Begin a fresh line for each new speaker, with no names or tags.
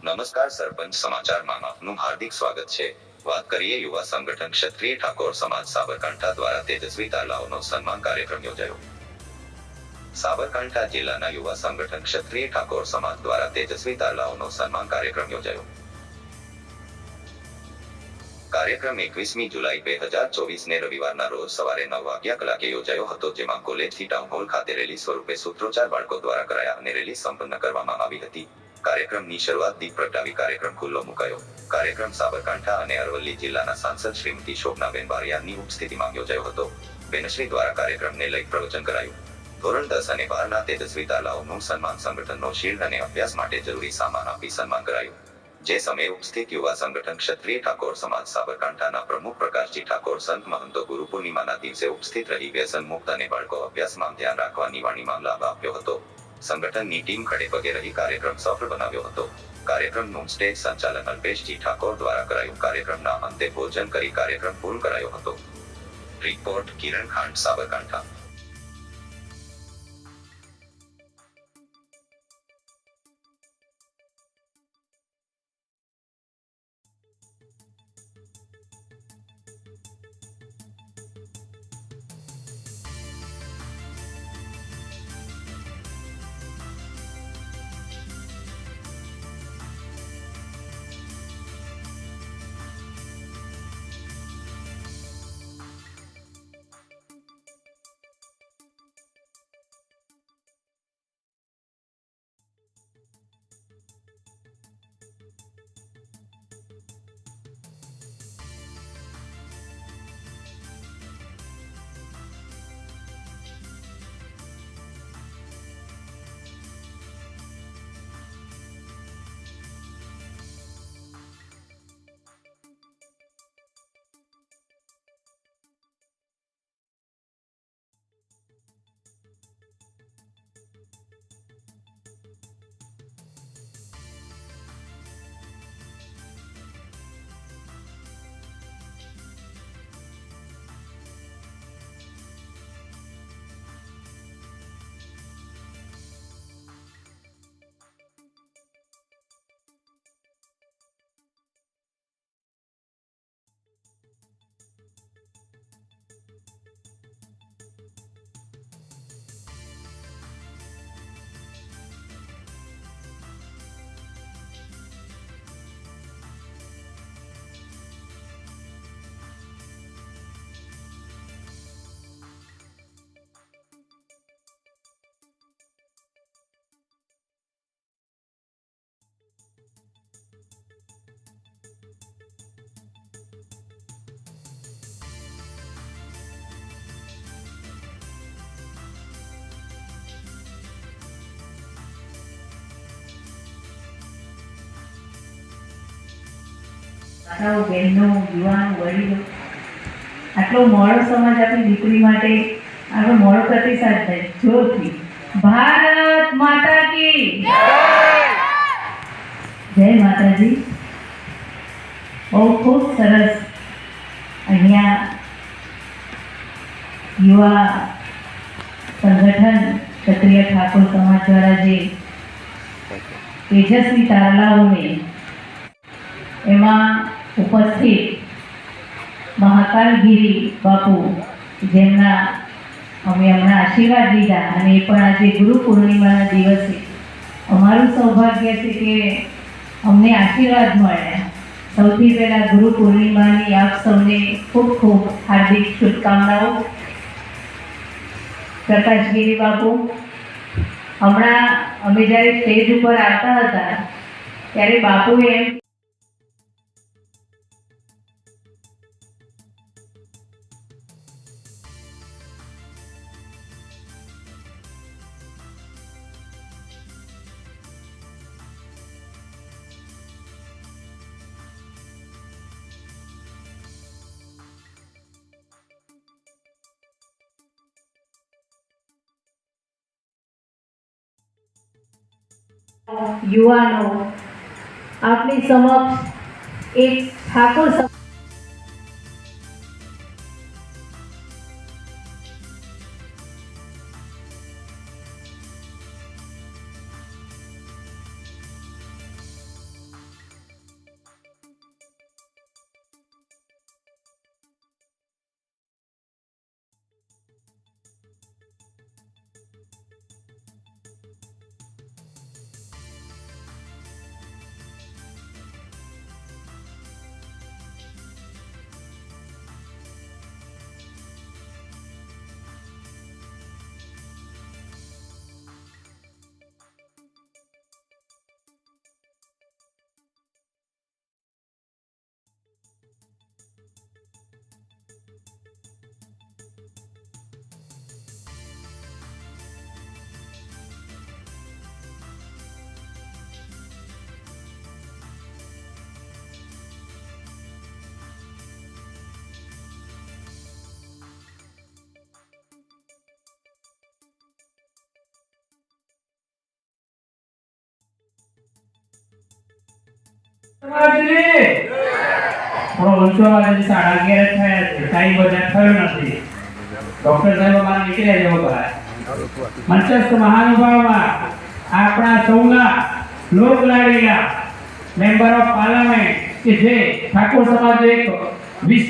નમસ્કાર સરપંચ સમાચારમાં આપનું હાર્દિક સ્વાગત છે। વાત કરીએ યુવા સંગઠન ક્ષત્રિય ઠાકોર સમાજ સાબરકાંઠા દ્વારા તેજસ્વી તારલાઓનો સન્માન કાર્યક્રમ યોજાયો। સાબરકાંઠા જિલ્લાના યુવા સંગઠન ક્ષત્રિય ઠાકોર સમાજ દ્વારા તેજસ્વી તારલાઓનો સન્માન કાર્યક્રમ યોજાયો। કાર્યક્રમ 21મી જુલાઈ 2024ને રવિવારના રોજ સવારે 9 વાગ્યા કલાકે યોજાયો હતો, જેમાં કોલેજથી ટાઉન હોલ ખાતે રેલી સ્વરૂપે સૂત્રોચ્ચાર બાળકો દ્વારા કરાયા અને રેલી સંપન્ન કરવામાં આવી હતી। કાર્યક્રમની શરૂઆત દીપ પ્રગટાવી કાર્યક્રમ ખુલ્લો મુકાયો। કાર્યક્રમ સાબરકાંઠા અને અરવલ્લી જિલ્લાના સાંસદ શ્રીમતી શોભનાબેન બારિયાની ઉપસ્થિતિમાં યોજાયો હતો। બેનશ્રી દ્વારા કાર્યક્રમને લઈ પ્રવચન કરાયું। ધોરણ 10 અને 12ના તેજસ્વી તારલાઓનું સન્માન, સંગઠનનો શિલ્ડ અને અભ્યાસ માટે જરૂરી સામાન આપી સન્માન કરાયું। જે સમયે ઉપસ્થિત યુવા સંગઠન ક્ષત્રિય ઠાકોર સમાજ સાબરકાંઠાના પ્રમુખ પ્રકાશજી ઠાકોર સંત મહંતો ગુરુ પૂર્ણિમાના દિવસે ઉપસ્થિત રહી વ્યસન મુક્ત અને બાળકો અભ્યાસમાં ધ્યાન રાખવાની વાણીમાં લાભ આપ્યો હતો। સંગઠનની ટીમ ખડે પગે રહી કાર્યક્રમ સફળ બનાવ્યો હતો। કાર્યક્રમનું સ્ટેજ સંચાલન અલ્પેશજી ઠાકોર દ્વારા કરાયું। કાર્યક્રમના અંતે ભોજન કરી કાર્યક્રમ પૂર્ણ કરાયો હતો। રિપોર્ટ કિરણ ખાંડ, સાબરકાંઠા।
માતાઓ, બહેનો, યુવાનો, વડીલો, આટલો મોડો સમાજ આપણી દીકરી માટે આપણો મોડો પ્રતિસાદ થાય જોરથી। ભારત માતા કી જય માતાજી। બહુ ખૂબ સરસ અહીંયા યુવા સંગઠન ક્ષત્રિય ઠાકોર સમાજ દ્વારા જે તેજસ્વી તારલાઓને એમાં ઉપસ્થિત મહાકાલગીરી બાપુ, જેમના અમે હમણાં આશીર્વાદ લીધા, અને એ પણ આજે ગુરુ પૂર્ણિમાના દિવસે અમારું સૌભાગ્ય છે કે અમને આશીર્વાદ મળ્યા। સૌથી પહેલાં ગુરુ પૂર્ણિમાની આપ સૌને ખૂબ ખૂબ હાર્દિક શુભકામનાઓ। પ્રકાશગીરી બાપુ, હમણાં અમે જ્યારે સ્ટેજ ઉપર આવતા હતા ત્યારે બાપુએ એમ યુવાનો આપની સમક્ષ એક ઠાકોર
સમાજની પણ વંશવાળી શાળા ઘેર થયા છે કાંઈ બધા થયું નથી. ડોક્ટર સાહેબ અમારા નીકળ્યા જેવો બહાર મંચસ્થ મહાનુભાવમાં આપણા સૌના લોકલાડીલા મેમ્બર ઓફ પાર્લામેન્ટ કે જે ઠાકોર સમાજ એક વિશ્વ